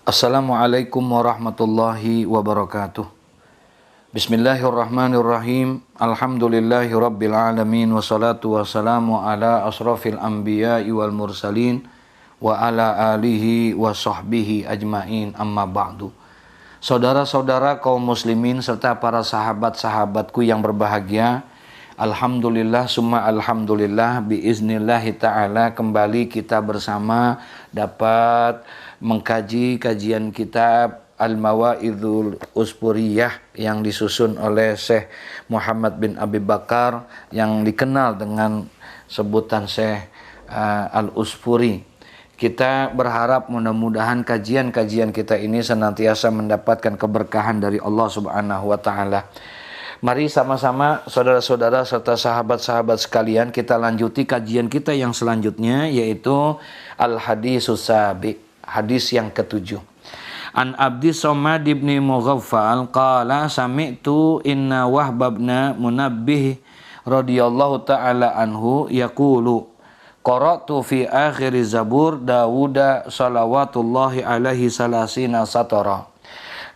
Assalamualaikum warahmatullahi wabarakatuh. Bismillahirrahmanirrahim. Alhamdulillahi rabbil alamin. Wassalatu wassalamu ala asrafil anbiya'i wal mursalin wa ala alihi wa sahbihi ajmain, amma ba'du. Saudara-saudara kaum muslimin serta para sahabat-sahabatku yang berbahagia, alhamdulillah summa alhamdulillah biiznillahi ta'ala kembali kita bersama dapat mengkaji kajian kitab Al-Mawa'idul Uspuriyah yang disusun oleh Syekh Muhammad bin Abi Bakar yang dikenal dengan sebutan Syekh Al-Uspuri. Kita berharap mudah-mudahan kajian-kajian kita ini senantiasa mendapatkan keberkahan dari Allah Subhanahu wa taala. Mari sama-sama saudara-saudara serta sahabat-sahabat sekalian kita lanjuti kajian kita yang selanjutnya, yaitu Al-Hadisus Sabi, hadis yang ketujuh. An Abdi Somad ibni Mughaffal qala sami'tu inna Wahb bin Munabbih radhiyallahu ta'ala anhu yaqulu qara'tu fi akhir Zabur Dawuda salawatullahi alaihi salasina satara.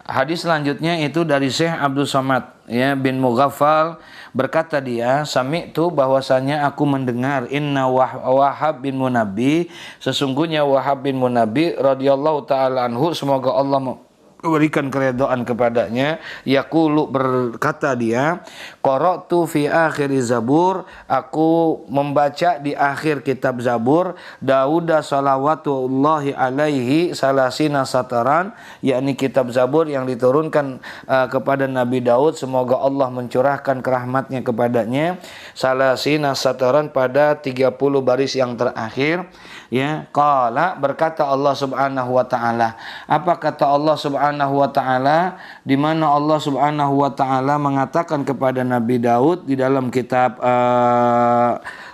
Hadis selanjutnya itu dari Syekh Abdul Somad bin Mughaffal, berkata dia, sami'tu, bahwasanya aku mendengar, inna Wahab bin Munabbih, sesungguhnya Wahab bin Munabbih radhiyallahu taala anhu, semoga Allah memberikan keridhaan kepadanya, yaqulu, berkata dia, qara'tu fi akhir Zabur, aku membaca di akhir kitab Zabur, Dawuda salawatullahi alaihi salasina sataran, yakni kitab Zabur yang diturunkan kepada Nabi Daud, semoga Allah mencurahkan rahmatnya kepadanya, salasina sataran, pada 30 baris yang terakhir. Ya, qala, berkata Allah Subhanahu wa taala. Apa kata Allah Subhanahu wa taala? Di mana Allah Subhanahu wa taala mengatakan kepada Nabi Daud di dalam kitab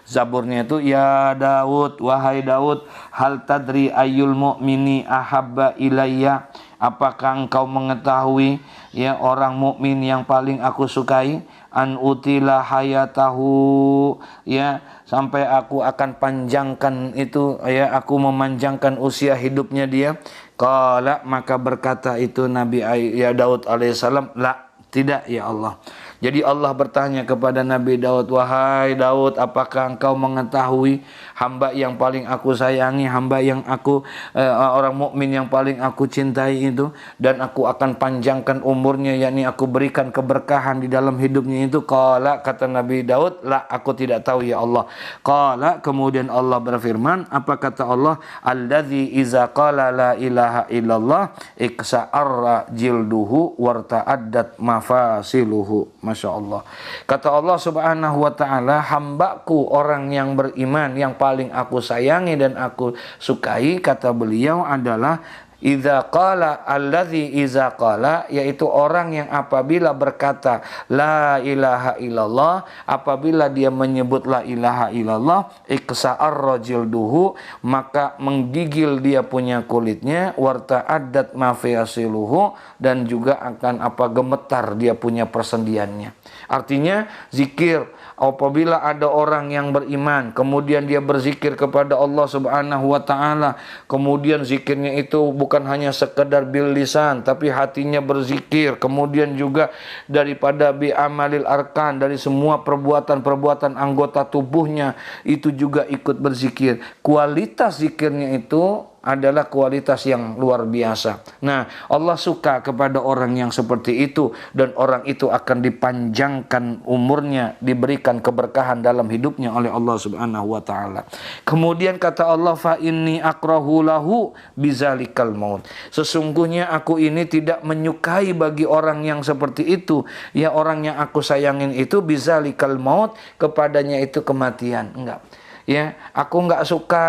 Zaburnya itu, ya Daud, wahai Daud, hal tadri ayyul mu'mini ahabba ilayya, apakah engkau mengetahui ya orang mukmin yang paling aku sukai? An utila hayatahu, ya, sampai aku akan panjangkan itu, ya, aku memanjangkan usia hidupnya dia. Qala, maka berkata itu Nabi ya Daud alaihissalam, la, tidak ya Allah. Jadi Allah bertanya kepada Nabi Daud, wahai Daud, apakah engkau mengetahui hamba yang paling aku sayangi, hamba yang aku orang mukmin yang paling aku cintai itu, dan aku akan panjangkan umurnya, yakni aku berikan keberkahan di dalam hidupnya itu. Qala, kata Nabi Daud, la, aku tidak tahu ya Allah. Qala, kemudian Allah berfirman, apa kata Allah? Alladzi iza qala la ilaha illallah iksa'arra jilduhu warta'addat mafasiluhu. Masya Allah. Kata Allah Subhanahu wa ta'ala, hambaku orang yang beriman yang paling aku sayangi dan aku sukai, kata beliau adalah idza qala, alladzi iza qala, yaitu orang yang apabila berkata la ilaha illallah, apabila dia menyebut la ilaha illallah, iksa'ar jilduhu, maka menggigil dia punya kulitnya, warta'addat mafiyasiluhu, dan juga akan gemetar dia punya persendiannya. Artinya zikir, apabila ada orang yang beriman kemudian dia berzikir kepada Allah Subhanahu wa taala, kemudian zikirnya itu bukan hanya sekedar bil lisan tapi hatinya berzikir, kemudian juga daripada bi amalil arkan, dari semua perbuatan-perbuatan anggota tubuhnya itu juga ikut berzikir. Kualitas zikirnya itu adalah kualitas yang luar biasa. Nah, Allah suka kepada orang yang seperti itu, dan orang itu akan dipanjangkan umurnya, diberikan keberkahan dalam hidupnya oleh Allah Subhanahu wa taala. Kemudian kata Allah, fa inni akrahu lahu bizalikal maut. Sesungguhnya aku ini tidak menyukai bagi orang yang seperti itu, ya, orang yang aku sayangin itu bizalikal maut, kepadanya itu kematian. Enggak. Ya, aku nggak suka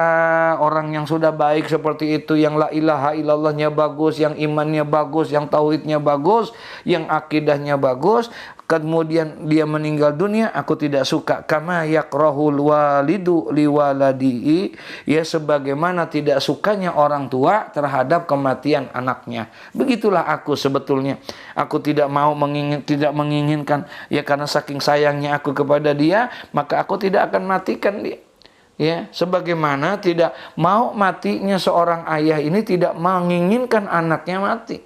orang yang sudah baik seperti itu, yang la ilaha illallahnya bagus, yang imannya bagus, yang tauhidnya bagus, yang akidahnya bagus, kemudian dia meninggal dunia, aku tidak suka. Kama yakrahul walidu liwaladihi, ya, sebagaimana tidak sukanya orang tua terhadap kematian anaknya. Begitulah aku sebetulnya. Aku tidak mau tidak menginginkan, ya, karena saking sayangnya aku kepada dia, maka aku tidak akan matikan dia. Ya, sebagaimana tidak mau matinya seorang ayah ini tidak menginginkan anaknya mati.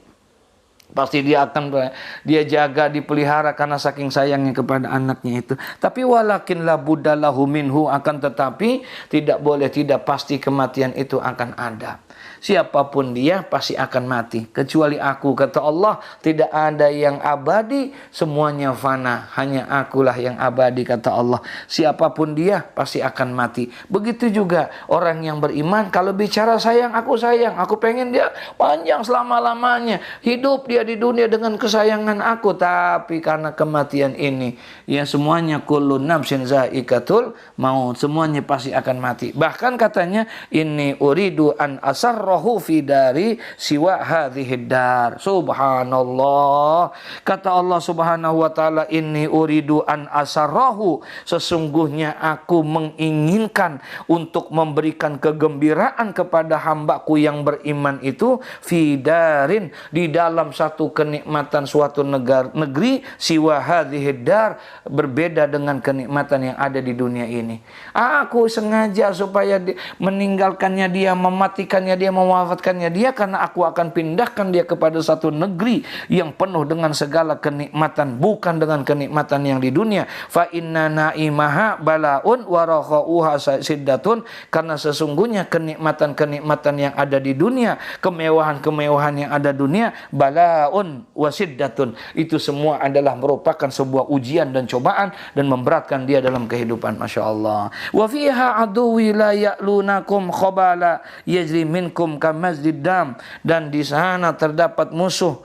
Pasti dia akan dia jaga, dipelihara karena saking sayangnya kepada anaknya itu. Tapi walakin la buddalahu minhu, akan tetapi tidak boleh tidak pasti kematian itu akan ada. Siapapun dia pasti akan mati. Kecuali aku, kata Allah, tidak ada yang abadi, semuanya fana. Hanya akulah yang abadi, kata Allah. Siapapun dia pasti akan mati. Begitu juga orang yang beriman, kalau bicara sayang, aku pengen dia panjang selama-lamanya. Hidup dia di dunia dengan kesayangan aku. Tapi karena kematian ini, ya semuanya kullu nafsin zaikatul maut. Semuanya pasti akan mati. Bahkan katanya, ini uridu an asarrahu fi dari siwa hadhihi dar. Subhanallah. Kata Allah Subhanahu wa taala, inni uridu an asarrahu, sesungguhnya aku menginginkan untuk memberikan kegembiraan kepada hambaku yang beriman itu, fi darin, di dalam satu kenikmatan suatu negeri, siwa hadhihi dar, berbeda dengan kenikmatan yang ada di dunia ini. Aku sengaja supaya meninggalkannya dia, mematikannya dia, mewafatkannya dia, karena aku akan pindahkan dia kepada satu negeri yang penuh dengan segala kenikmatan, bukan dengan kenikmatan yang di dunia. Fa inna naimaha balaun wa rakhauha siddatun, karena sesungguhnya kenikmatan-kenikmatan yang ada di dunia, kemewahan-kemewahan yang ada dunia, balaun wa siddatun, itu semua adalah merupakan sebuah ujian dan cobaan dan memberatkan dia dalam kehidupan. Masya Allah. Wa fiha aduwi la ya'lunakum khabala yajri minkum kamazdid dam, dan di sana terdapat musuh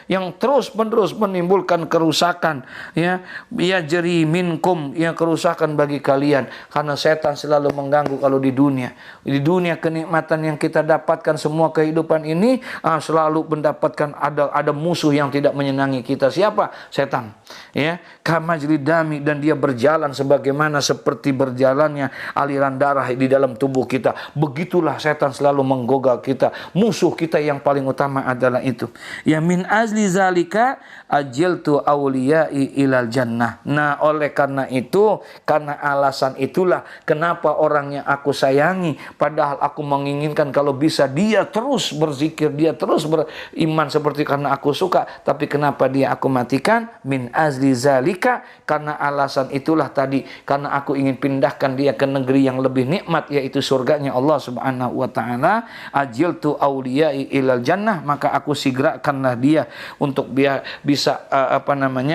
yang terus-menerus menimbulkan kerusakan, ya yajri minkum, yang kerusakan bagi kalian, karena setan selalu mengganggu. Kalau di dunia kenikmatan yang kita dapatkan, semua kehidupan ini selalu mendapatkan ada musuh yang tidak menyenangi kita. Siapa? Setan. Ya, kamajrid dami, dan dia berjalan sebagaimana seperti berjalannya aliran darah di dalam tubuh kita. Begitulah setan selalu menggoda kita. Musuh kita yang paling utama adalah itu. Ya min azli zalika ajiltu awliyai ilal jannah. Nah, oleh karena itu, karena alasan itulah kenapa orang yang aku sayangi, padahal aku menginginkan kalau bisa dia terus berzikir, dia terus beriman seperti karena aku suka, tapi kenapa dia aku matikan? Min azli zalika, karena alasan itulah tadi, karena aku ingin pindahkan dia ke negeri yang lebih nikmat, yaitu surganya Allah Subhanahu wa taala. Ajiltu awliyai ilal jannah, maka aku segerakanlah dia untuk biar bisa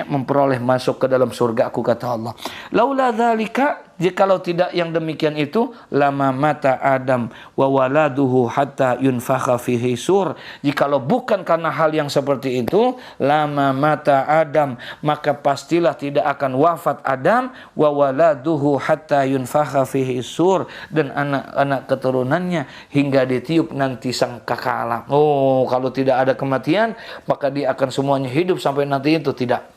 memperoleh masuk ke dalam surga aku, kata Allah. Laula dzalika, jikalau tidak yang demikian itu, lama mata Adam wa waladuhu hatta yunfakha fihi sur. Jikalau bukan karena hal yang seperti itu, lama mata Adam, maka pastilah tidak akan wafat Adam, wa waladuhu hatta yunfakha fihi sur, dan anak-anak keturunannya hingga ditiup nanti sangkakala. Oh, kalau tidak ada kematian, maka dia akan semuanya hidup sampai nanti itu tidak.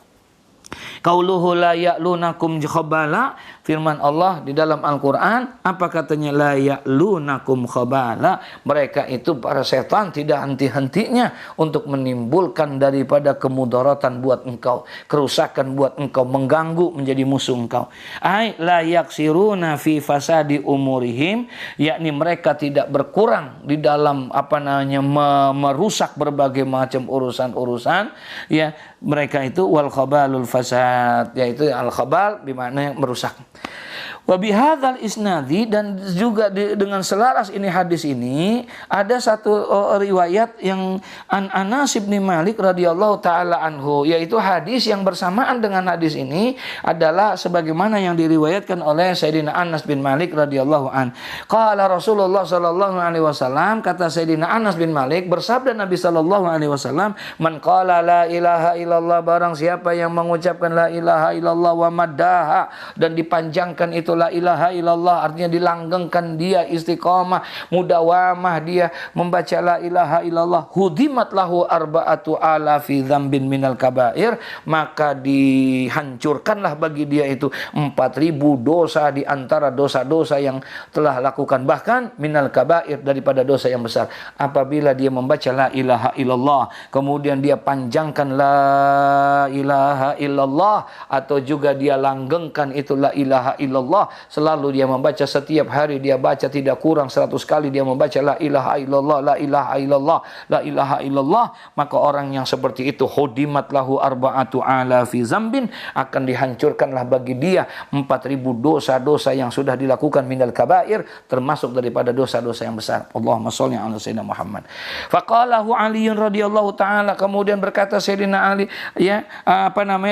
Qauluhu la ya'lunakum khabala, firman Allah di dalam Al-Quran, apa katanya? La ya'lunakum khabala, mereka itu para setan tidak henti-hentinya untuk menimbulkan daripada kemudaratan buat engkau, kerusakan buat engkau, mengganggu, menjadi musuh engkau. Ai la yaksiruna fi fasadi umurihim, yakni mereka tidak berkurang di dalam merusak berbagai macam urusan-urusan, ya mereka itu wal khabalul fasad, yaitu al khabal dimana yang merusak. Wa bihadzal isnadi, dan juga dengan selaras ini hadis ini ada satu riwayat yang an Anas bin Malik radhiyallahu taala anhu, yaitu hadis yang bersamaan dengan hadis ini adalah sebagaimana yang diriwayatkan oleh Sayyidina Anas bin Malik radhiyallahu an. Qala Rasulullah sallallahu alaihi wasallam, kata Sayyidina Anas bin Malik, bersabda Nabi sallallahu alaihi wasallam, man qala la ilaha illallah, barang siapa yang mengucapkan la ilaha illallah wa maddaha, dan dipanjangkan itu la ilaha illallah, artinya dilanggengkan dia, istiqamah, mudawamah dia membaca la ilaha illallah, hudimat lahu arba'atu alafi dzambin minal kabair, maka dihancurkanlah bagi dia itu 4.000 dosa di antara dosa-dosa yang telah lakukan, bahkan minal kabair, daripada dosa yang besar. Apabila dia membaca la ilaha illallah, kemudian dia panjangkan la ilaha illallah, atau juga dia langgengkan itu la ilaha illallah, Selalu dia membaca, setiap hari dia baca tidak kurang 100 kali dia membaca la ilaha illallah, la ilaha illallah, la ilaha illallah. Maka orang yang seperti itu hudimat lahu arba'atu ala fi zambin, akan dihancurkanlah bagi dia 4.000 dosa-dosa yang sudah dilakukan minal kabair, termasuk daripada dosa-dosa yang besar. Allahumma sholli ala sayyidina Muhammad. Faqalahu Ali radhiyallahu taala, kemudian berkata Sayyidina Ali, ya,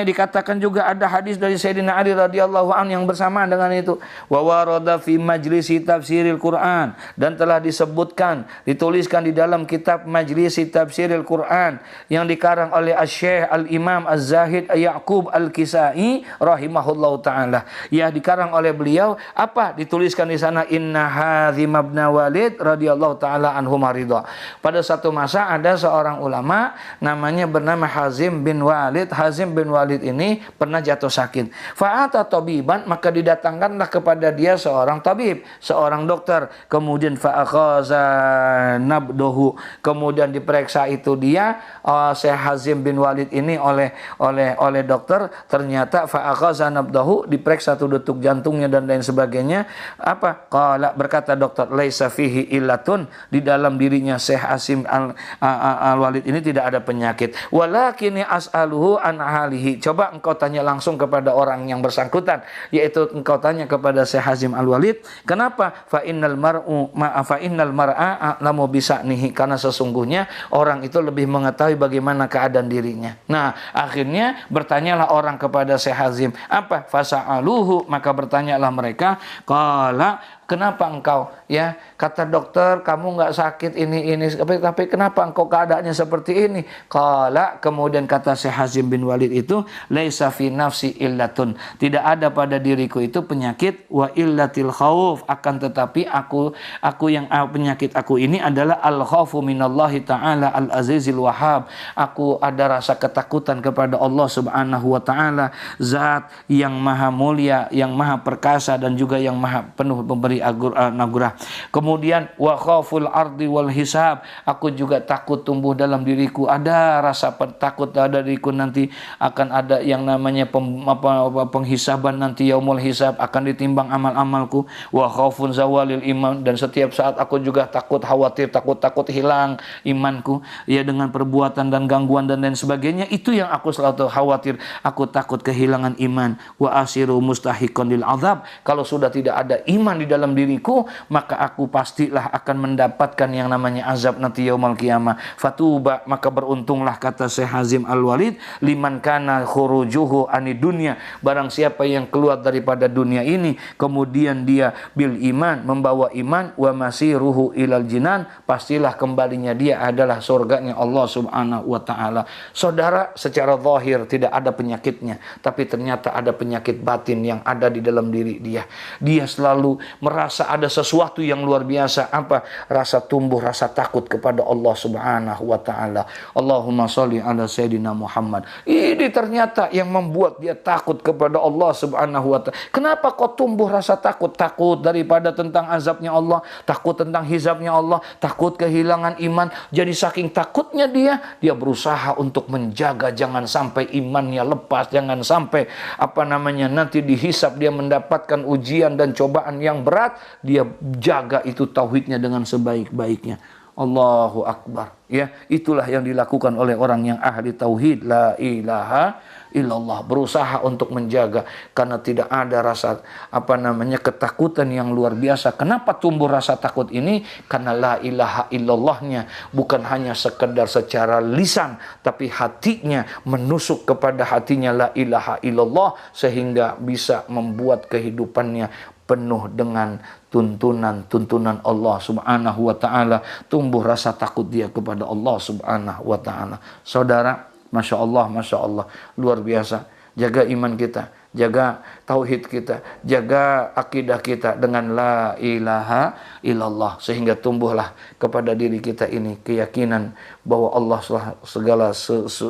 dikatakan juga ada hadis dari Sayyidina Ali radhiyallahu anhu yang bersamaan dengan itu. Wa warada fi majlisi tafsiril Quran, dan telah disebutkan, dituliskan di dalam kitab Majlisi Tafsiril Quran yang dikarang oleh Asy-Syaikh Al-Imam Az-Zahid Ya'qub Al-Kisai rahimahullahu taala. Ya, dikarang oleh beliau, apa dituliskan di sana? Inna Hazim bin Walid radhiyallahu taala anhu maridha. Pada satu masa ada seorang ulama namanya bernama Hazim bin Walid. Hazim bin Walid ini pernah jatuh sakit. Fa'ata tabiban, maka didatangkanlah kepada dia seorang tabib, seorang dokter. Kemudian fa'akhaza nabdohu, kemudian diperiksa itu dia Syekh Hazim bin Walid ini oleh dokter. Ternyata fa'akhaza nabdohu, diperiksa tuh detuk jantungnya dan lain sebagainya. Apa? Qala, berkata dokter, laisa fihi illatun, di dalam dirinya Syekh Hazim Al-Walid ini tidak ada penyakit. Walakini as'aluhu an halihi, coba engkau tanya langsung kepada orang yang bersangkutan, yaitu engkau tanya kepada Syekh Hazim Al-Walid. Kenapa? Fa innal mar'a a'lamu bisa'nihi, karena sesungguhnya orang itu lebih mengetahui bagaimana keadaan dirinya. Nah, akhirnya bertanyalah orang kepada Syekh Hazim. Apa? Fasa'aluhu, maka bertanyalah mereka. Qala, kenapa engkau, ya, kata dokter kamu nggak sakit ini tapi kenapa engkau keadaannya seperti ini? Qala, kemudian kata Syekh Hazim bin Walid itu, laisa fi nafsi illatun, tidak ada pada diriku itu penyakit, wa illatil khauf, akan tetapi aku yang penyakit aku ini adalah al khaufu minallahi taala al azizil wahhab. Aku ada rasa ketakutan kepada Allah Subhanahu wa taala, zat yang maha mulia, yang maha perkasa, dan juga yang maha penuh pemberi anugerah. Kemudian wa khauful ardi wal hisab, aku juga takut tumbuh dalam diriku, ada rasa takut ada diriku nanti akan ada yang namanya penghisaban, nanti yaumul hisab, akan ditimbang amal-amalku. Wa khaufun zawalil iman, dan setiap saat aku juga takut hilang imanku, ya, dengan perbuatan dan gangguan dan lain sebagainya. Itu yang aku selalu khawatir, aku takut kehilangan iman. Wa asiru mustahiqan lil azab, kalau sudah tidak ada iman di dalam diriku, maka aku pastilah akan mendapatkan yang namanya azab nanti yaumul qiyamah. Fatuba, maka beruntunglah, kata Syekh Hazim Al-Walid, liman kana khurujuhu anid dunya, barang siapa yang keluar daripada dunia ini, kemudian dia bil iman, membawa iman, wa masiruhu ilal jinan, pastilah kembalinya dia adalah surganya Allah Subhanahu wa taala. Saudara, secara zahir tidak ada penyakitnya, tapi ternyata ada penyakit batin yang ada di dalam diri dia. Dia selalu merasa ada sesuatu yang luar biasa. Apa? Rasa tumbuh rasa takut kepada Allah Subhanahu wa taala. Allahumma sholli ala sayyidina Muhammad. Ini ternyata yang membuat dia takut kepada Allah Subhanahu wa taala. Kenapa kok tumbuh rasa takut? Takut daripada tentang azabnya Allah, takut tentang hisabnya Allah, takut kehilangan iman. Jadi saking takutnya dia berusaha untuk menjaga jangan sampai imannya lepas, jangan sampai nanti dihisab dia mendapatkan ujian dan cobaan yang berat, dia jaga itu tauhidnya dengan sebaik-baiknya. Allahu Akbar. Ya, itulah yang dilakukan oleh orang yang ahli tauhid, la ilaha illallah, berusaha untuk menjaga, karena tidak ada rasa ketakutan yang luar biasa. Kenapa tumbuh rasa takut ini? Karena la ilaha illallahnya bukan hanya sekedar secara lisan, tapi hatinya menusuk kepada hatinya la ilaha illallah, sehingga bisa membuat kehidupannya penuh dengan tuntunan Allah Subhanahu wa taala. Tumbuh rasa takut dia kepada Allah Subhanahu wa taala. Saudara, Masya Allah, luar biasa. Jaga iman kita, jaga tauhid kita, jaga akidah kita dengan la ilaha illallah, sehingga tumbuhlah kepada diri kita ini keyakinan bahwa Allah segala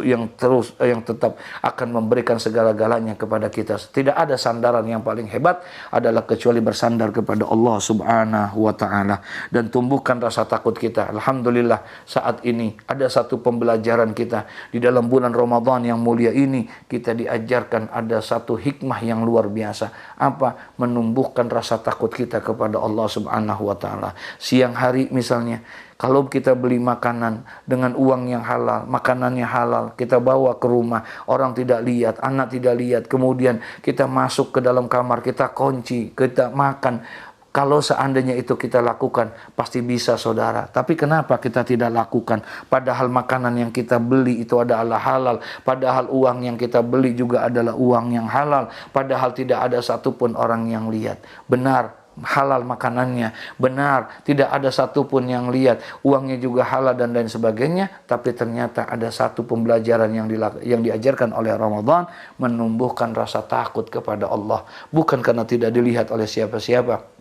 yang tetap akan memberikan segala-galanya kepada kita. Tidak ada sandaran yang paling hebat adalah kecuali bersandar kepada Allah Subhanahu wa taala, dan tumbuhkan rasa takut kita. Alhamdulillah, saat ini ada satu pembelajaran kita di dalam bulan Ramadan yang mulia ini, kita diajarkan ada satu hikmah yang luar biasa. Apa? Menumbuhkan rasa takut kita kepada Allah Subhanahu wa taala. Siang hari misalnya, kalau kita beli makanan dengan uang yang halal, makanannya halal, kita bawa ke rumah, orang tidak lihat, anak tidak lihat, kemudian kita masuk ke dalam kamar, kita kunci, kita makan. Kalau seandainya itu kita lakukan, pasti bisa saudara. Tapi kenapa kita tidak lakukan? Padahal makanan yang kita beli itu adalah halal. Padahal uang yang kita beli juga adalah uang yang halal. Padahal tidak ada satupun orang yang lihat. Benar, halal makanannya. Benar, tidak ada satupun yang lihat. Uangnya juga halal dan lain sebagainya. Tapi ternyata ada satu pembelajaran yang diajarkan oleh Ramadan. Menumbuhkan rasa takut kepada Allah. Bukan karena tidak dilihat oleh siapa-siapa,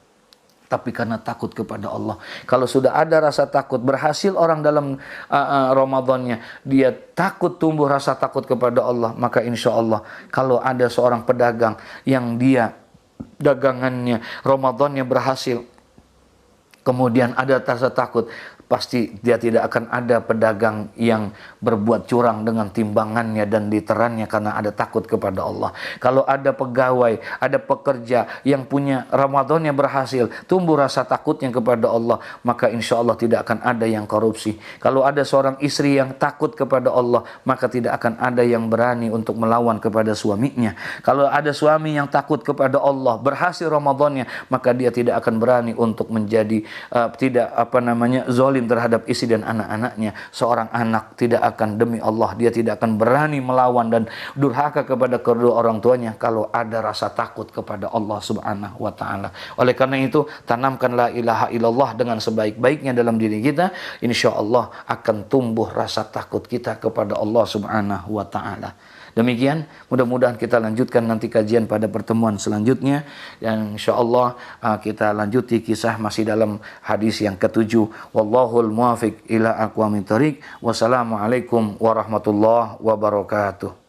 tapi karena takut kepada Allah. Kalau sudah ada rasa takut, berhasil orang dalam Ramadannya, dia takut, tumbuh rasa takut kepada Allah, maka insya Allah kalau ada seorang pedagang yang dia dagangannya Ramadannya berhasil, kemudian ada rasa takut, pasti dia tidak akan ada pedagang yang berbuat curang dengan timbangannya dan literannya karena ada takut kepada Allah. Kalau ada pegawai, ada pekerja yang punya Ramadannya berhasil, tumbuh rasa takutnya kepada Allah, maka insya Allah tidak akan ada yang korupsi. Kalau ada seorang istri yang takut kepada Allah, maka tidak akan ada yang berani untuk melawan kepada suaminya. Kalau ada suami yang takut kepada Allah, berhasil Ramadannya, maka dia tidak akan berani untuk menjadi zalim terhadap istri dan anak-anaknya. Seorang anak tidak akan, demi Allah, dia tidak akan berani melawan dan durhaka kepada kedua orang tuanya kalau ada rasa takut kepada Allah Subhanahu wa taala. Oleh karena itu, tanamkan la ilaha illallah dengan sebaik-baiknya dalam diri kita, insya Allah akan tumbuh rasa takut kita kepada Allah Subhanahu wa taala. Demikian, mudah-mudahan kita lanjutkan nanti kajian pada pertemuan selanjutnya. Dan insya Allah kita lanjuti kisah masih dalam hadis yang ke-7. Wallahul muwafiq ila aqwamit thoriq. Wassalamualaikum warahmatullahi wabarakatuh.